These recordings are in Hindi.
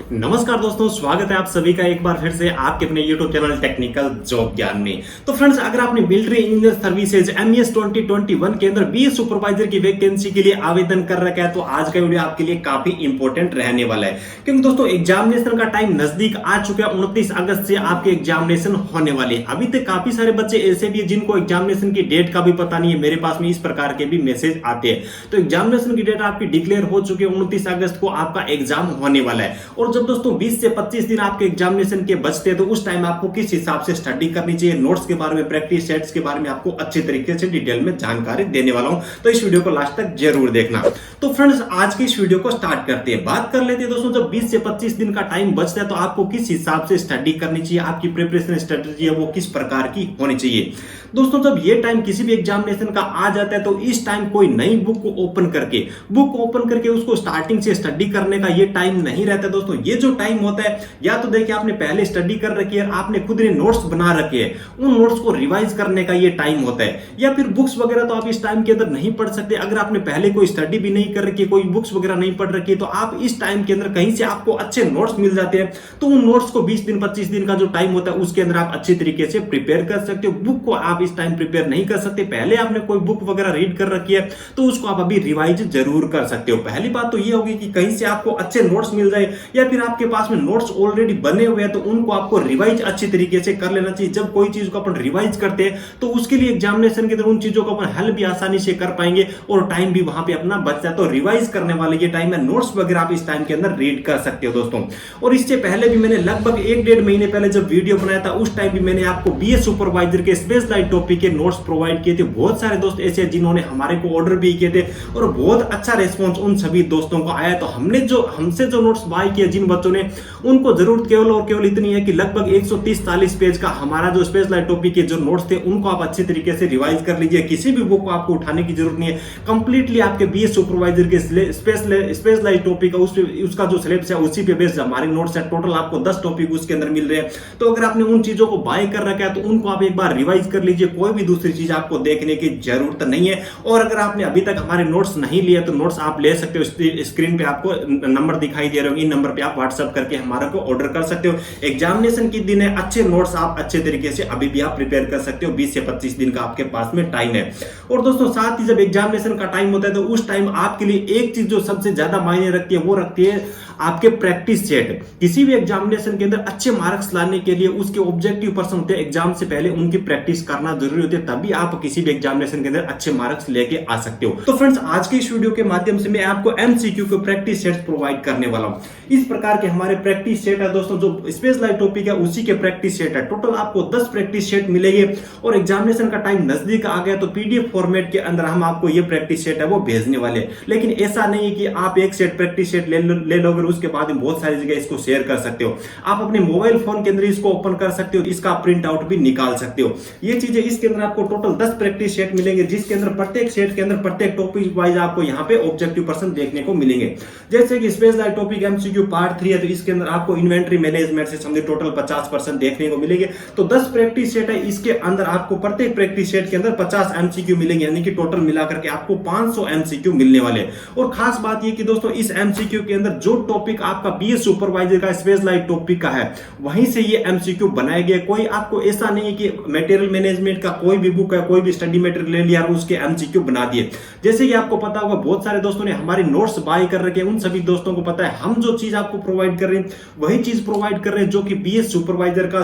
नमस्कार दोस्तों, स्वागत है आप सभी का एक बार फिर से आपके अपने YouTube चैनल टेक्निकल जॉब ज्ञान में। तो फ्रेंड्स, अगर आपने मिलिट्री इंजीनियर सर्विसेज MES 2021 के अंदर BS सुपरवाइजर की वैकेंसी के लिए आवेदन कर रखा है तो आज का वीडियो आपके लिए काफी इंपॉर्टेंट रहने वाला है, क्योंकि दोस्तों एग्जामिनेशन का टाइम नजदीक आ चुका है। 29 अगस्त से आपके एग्जामिनेशन होने वाले। अभी तक काफी सारे बच्चे ऐसे भी है जिनको एग्जामिनेशन की डेट का भी पता नहीं है। मेरे पास में इस प्रकार के भी मैसेज आते हैं। तो एग्जामिनेशन की डेट आपकी डिक्लेयर हो चुकी है। 29 अगस्त को आपका एग्जाम होने वाला है। और जब दोस्तों 20 से 25 दिन आपके एग्जामिनेशन के बचते हैं तो उस टाइम आपको किस हिसाब से स्टडी करनी चाहिए, नोट्स के बारे में, प्रैक्टिस सेट्स के बारे में आपको अच्छे तरीके से डिटेल में जानकारी देने वाला हूं। तो इस वीडियो को लास्ट तक जरूर देखना। तो फ्रेंड्स, आज की इस वीडियो को स्टार्ट करते हैं। बात कर लेते हैं दोस्तों, जब 20 से 25 दिन का टाइम बचता है तो आपको किस हिसाब से स्टडी करनी चाहिए, आपकी प्रिपरेशन स्ट्रेटजी है वो किस प्रकार की होनी चाहिए। दोस्तों, जब ये टाइम किसी भी एग्जामिनेशन का आ जाता है तो इस टाइम कोई नई बुक को ओपन करके उसको स्टार्टिंग से स्टडी करने का ये टाइम नहीं रहता दोस्तों। ये जो टाइम होता है, या तो देखिए आपने पहले स्टडी कर रखी है, आपने खुद ने नोट्स बना रखे हैं, उन नोट्स को रिवाइज करने का ये टाइम होता है। या फिर बुक्स वगैरह तो आप इस टाइम के अंदर नहीं पढ़ सकते। अगर आपने पहले कोई स्टडी भी नहीं कर रखी है, कोई बुक्स वगैरह नहीं पढ़ रखी है, तो आप इस टाइम के अंदर कहीं से आपको अच्छे नोट्स मिल जाते हैं। तो उन नोट्स को 20 दिन 25 दिन का जो टाइम होता है उसके अंदर आप अच्छी तरीके से प्रिपेयर कर सकते हो। बुक को आप इस टाइम प्रिपेयर नहीं कर सकते, पहले आपने कोई बुक वगैरह रीड कर रखी है तो उसको आप अभी रिवाइज जरूर कर सकते हो। पहली बात तो ये होगी कि कहीं से आपको अच्छे नोट्स मिल जाए, या फिर आपके पास में नोट्स ऑलरेडी बने हुए हैं तो उनको आपको रिवाइज अच्छी तरीके से कर लेना चाहिए। जब कोई चीज को अपन रिवाइज करते हैं तो उसके लिए एग्जामिनेशन के अंदर उन चीजों को अपन हल भी आसानी से कर पाएंगे और टाइम भी वहां पे अपना बचता है। तो रिवाइज करने वाले ये टाइम है, नोट्स वगैरह आप इस टाइम के अंदर रीड कर सकते हो दोस्तों। और इससे पहले भी मैंने लगभग 1-1.5 महीने पहले जब वीडियो बनाया था उस टाइम भी मैंने आपको BS सुपरवाइजर के स्पेशलाइज्ड टॉपिक के नोट्स प्रोवाइड किए थे। बहुत सारे दोस्त ऐसे जिन्होंने हमारे को ऑर्डर भी किए थे और बहुत अच्छा रेस्पॉन्स उन सभी दोस्तों को आया। तो हमसे जो नोट्स बाय किए जिन बच्चों ने, उनको जरूरत केवल और केवल इतनी है कि लगभग 130-40 पेज का हमारा जो स्पेशलाइज्ड टॉपिक के जो नोट्स थे उनको आप अच्छे तरीके से रिवाइज कर लीजिए। किसी भी बुक को आपको उठाने की जरूरत नहीं है। कंप्लीटली आपके BS सुपरवाइजर के स्पेशलाइज्ड टॉपिक उसका जो सिलेबस है उसी पे बेस्ड हमारे नोट्स है। टोटल आपको 10 टॉपिक उसके अंदर मिल रहे हैं। तो अगर आपने उन चीजों को बाय कर रखा है तो उनको आप एक बार रिवाइज कर लीजिए। कोई भी दूसरी चीज आपको देखने की जरूरत नहीं है। और अगर आपने अभी तक हमारे नोट्स नहीं लिए तो नोट्स आप ले सकते हो। स्क्रीन पे आपको नंबर दिखाई दे रहे हो, इन नंबर पे आप व्हाट्सएप करके हमारे को ऑर्डर कर सकते हो। एग्जामिनेशन के दिन है, अच्छे नोट्स आप अच्छे तरीके से अभी भी आप प्रिपेयर कर सकते हो। 20 से 25 दिन का आपके पास में टाइम है। और दोस्तों, साथ ही जब एग्जामिनेशन का टाइम होता है तो उस टाइम आपके लिए एक चीज जो सबसे ज्यादा मायने रखती है वो रखती है आपके प्रैक्टिस सेट। किसी भी एग्जामिनेशन के अंदर अच्छे मार्क्स लाने के लिए उसके ऑब्जेक्टिव पर्सन होते हैं, एग्जाम से पहले उनकी प्रैक्टिस करना जरूरी होती है, तभी आप किसी भी एग्जामिनेशन के अंदर अच्छे मार्क्स लेके आ सकते हो। तो फ्रेंड्स, आज की इस वीडियो के माध्यम से मैं आपको MCQ के प्रैक्टिस सेट्स प्रोवाइड करने वाला हूं। इस प्रकार के हमारे प्रैक्टिस सेट है दोस्तों, जो स्पेशलाइज्ड टॉपिक है उसी के प्रैक्टिस सेट है। टोटल आपको 10 प्रैक्टिस सेट मिलेंगे और एग्जामिनेशन का टाइम नजदीक आ गया तो PDF फॉर्मेट के अंदर हम आपको ये प्रैक्टिस सेट है वो भेजने वाले। लेकिन ऐसा नहीं है कि आप एक सेट प्रैक्टिस सेट ले लोगे उसके बाद में बहुत सारी जगह इसको शेयर कर सकते हो। आप अपने मोबाइल फोन के अंदर इसको ओपन कर सकते हो, इसका प्रिंट आउट भी निकाल सकते हो। ये चीजें इसके अंदर आपको टोटल 10 प्रैक्टिस सेट मिलेंगे, जिसके अंदर प्रत्येक सेट के अंदर प्रत्येक टॉपिक वाइज आपको यहाँ पे ऑब्जेक्टिव पर्सन देखने को मिलेंगे। जैसे कि स्पेशलाइज्ड टॉपिक MCQ पार्ट 3 है तो इसके अंदर आपको इन्वेंटरी मैनेजमेंट से समझे टोटल 50% देखने को मिलेंगे। तो 10 प्रैक्टिस सेट है, इसके अंदर आपको प्रत्येक प्रैक्टिस सेट के अंदर 50 MCQ मिलेंगे, यानी कि टोटल मिलाकर के आपको 500 MCQ मिलने वाले। और खास बात ये कि दोस्तों इस MCQ के अंदर जो टॉपिक आपका BS सुपरवाइजर का स्पेशलाइज्ड टॉपिक का है वहीं से ये MCQ बनाए गए। कोई आपको ऐसा नहीं है कि मटेरियल मैनेजमेंट का कोई भी बुक है, कोई भी स्टडी मटेरियल ले लिया और उसके MCQ बना दिए। जैसे कि आपको पता होगा बहुत सारे दोस्तों ने हमारे नोट्स बाय कर रखे हैं, उन सभी दोस्तों को पता है हम जो चीज आपको प्रोवाइड कर रहे हैं वही चीज प्रोवाइड कर रहे हैं जो कि BS सुपरवाइजर का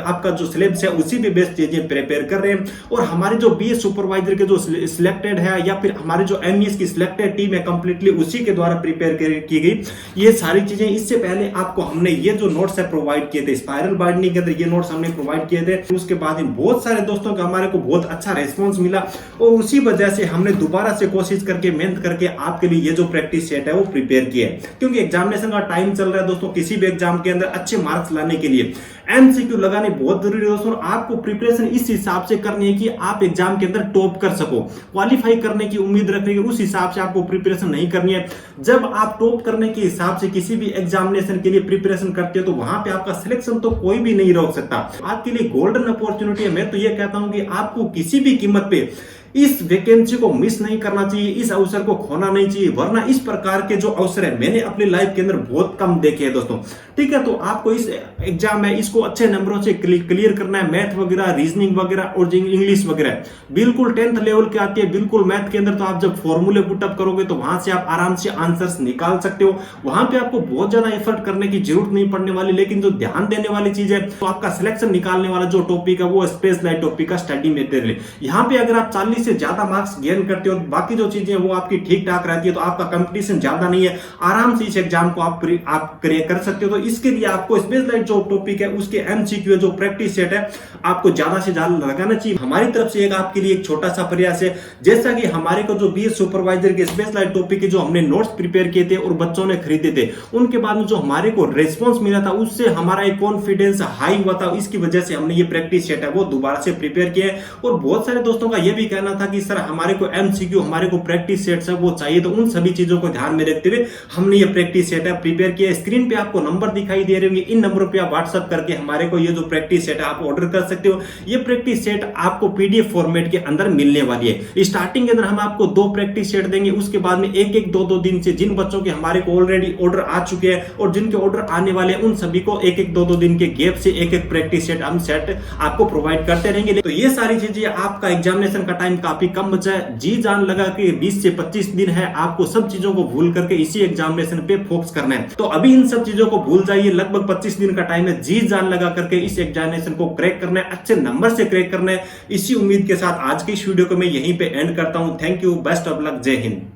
आपका जो सिलेबस है उसी पे बेस्ड चीजें प्रिपेयर कर रहे हैं। और हमारे जो BS सुपरवाइजर के जो सिलेक्टेड है या फिर हमारे जो MES की सिलेक्टेड टीम है कंप्लीटली उसी के द्वारा प्रिपेयर की गई ये सारी चीजें। इससे पहले आपको हमने ये जो नोट्स है प्रोवाइड किए थे, स्पाइरल बाइंडिंग के अंदर ये नोट्स हमने प्रोवाइड किए थे। उसके बाद बहुत सारे दोस्तों का हमारे को बहुत अच्छा रेस्पॉन्स मिला और उसी वजह से हमने दोबारा से कोशिश करके मेहनत करके आपके लिए ये जो प्रैक्टिस सेट है वो प्रिपेयर किया है। क्योंकि एग्जामिनेशन का टाइम चल रहा है दोस्तों, किसी भी एग्जाम के अंदर अच्छे मार्क्स लाने के लिए MCQ लगाने बहुत जरूरी है दोस्तों। आपको प्रिपरेशन इस हिसाब से करनी है कि आप एग्जाम के अंदर टॉप कर सको, क्वालिफाई करने की उम्मीद रखने की उस हिसाब से आपको प्रिपरेशन नहीं करनी है। जब आप टॉप करने के हिसाब से किसी भी एग्जामिनेशन के लिए प्रिपरेशन करते हो तो वहां पे आपका सिलेक्शन तो कोई भी नहीं रोक सकता। आपके लिए गोल्डन अपॉर्चुनिटी है। मैं तो ये कहता हूं कि आपको किसी भी कीमत पे इस वैकेंसी को मिस नहीं करना चाहिए, इस अवसर को खोना नहीं चाहिए, वरना इस प्रकार के जो अवसर है मैंने अपनी लाइफ के अंदर बहुत कम देखे हैं दोस्तों। ठीक है, तो आपको इस एग्जाम है इसको अच्छे नंबरों से क्लियर करना है। मैथ वगैरह, रीजनिंग वगैरह और इंग्लिश वगैरह बिल्कुल 10th लेवल के आती है। बिल्कुल मैथ के अंदर तो आप जब फॉर्मूले पुटअप करोगे तो वहां से आप आराम से आंसर्स निकाल सकते हो। वहां पे आपको बहुत ज्यादा एफर्ट करने की जरूरत नहीं पड़ने वाली। लेकिन जो ध्यान देने वाली चीज है तो आपका सिलेक्शन निकालने वाला जो टॉपिक है वो स्पेशलाइज्ड टॉपिक का स्टडी मटेरियल। यहाँ पे अगर आप 40 से ज्यादा मार्क्स गेन करते हो, बाकी जो चीजें वो आपकी ठीक ठाक रहती है, तो आपका कंपटीशन ज्यादा नहीं है, आराम से इस एग्जाम को आप क्लियर कर सकते हो। तो इसके लिए आपको स्पेशलाइज्ड जो टॉपिक है उसके एमसीक्यू जो प्रैक्टिस सेट है आपको ज्यादा से ज्यादा लगाना चाहिए। हमारी तरफ से एक आपके लिए एक छोटा सा प्रयास है, जैसा कि हमारे को जो बीएस सुपरवाइजर के स्पेशलाइज्ड टॉपिक के जो हमने नोट्स प्रिपेयर किए थे और बच्चों ने खरीदे थे, उनके बाद में जो हमारे को रेस्पॉन्स मिला था उससे हमारा एक कॉन्फिडेंस हाई हुआ था। इसकी वजह से हमने ये प्रैक्टिस सेट है वो दोबारा से प्रिपेयर किया है। और बहुत सारे दोस्तों का ये भी कहना था कि सर हमारे को एमसीक्यू, हमारे को प्रैक्टिस सेट्स है वो चाहिए, तो उन सभी चीजों को ध्यान में रखते हुए हमने ये प्रैक्टिस सेट है प्रिपेयर किया। स्क्रीन पे आपको नंबर दिखाई दे रहे होंगे, इन नंबरों पे आप व्हाट्सएप करके हमारे को ये जो प्रैक्टिस सेट है आप ऑर्डर कर सकते हो। ये प्रैक्टिस सेट आपको पीडीएफ फॉर्मेट के अंदर मिलने वाली है। स्टार्टिंग के अंदर हम आपको 2 प्रैक्टिस सेट देंगे, उसके बाद में एक एक 2-2 दिन से जिन बच्चों के हमारे को ऑलरेडी ऑर्डर आ चुके हैं और जिनके ऑर्डर आने वाले हैं उन सभी को एक एक 2-2 दिन के गैप से एक एक प्रैक्टिस सेट हम सेट आपको प्रोवाइड करते रहेंगे। तो ये सारी चीजें, आपका एग्जामिनेशन का टाइम काफी कम बचा है, जी जान लगा कि 20 से 25 दिन है, आपको सब चीजों को भूल करके इसी एग्जामिनेशन पे फोकस करना है। तो अभी इन सब चीजों को भूल जाइए, लगभग 25 दिन का टाइम है, जी जान लगा करके इस एग्जामिनेशन को क्रैक करना है, अच्छे नंबर से क्रैक करना है। इसी उम्मीद के साथ आज की इस वीडियो को मैं यहीं पे एंड करता हूं। Thank you, best of luck, जय हिंद।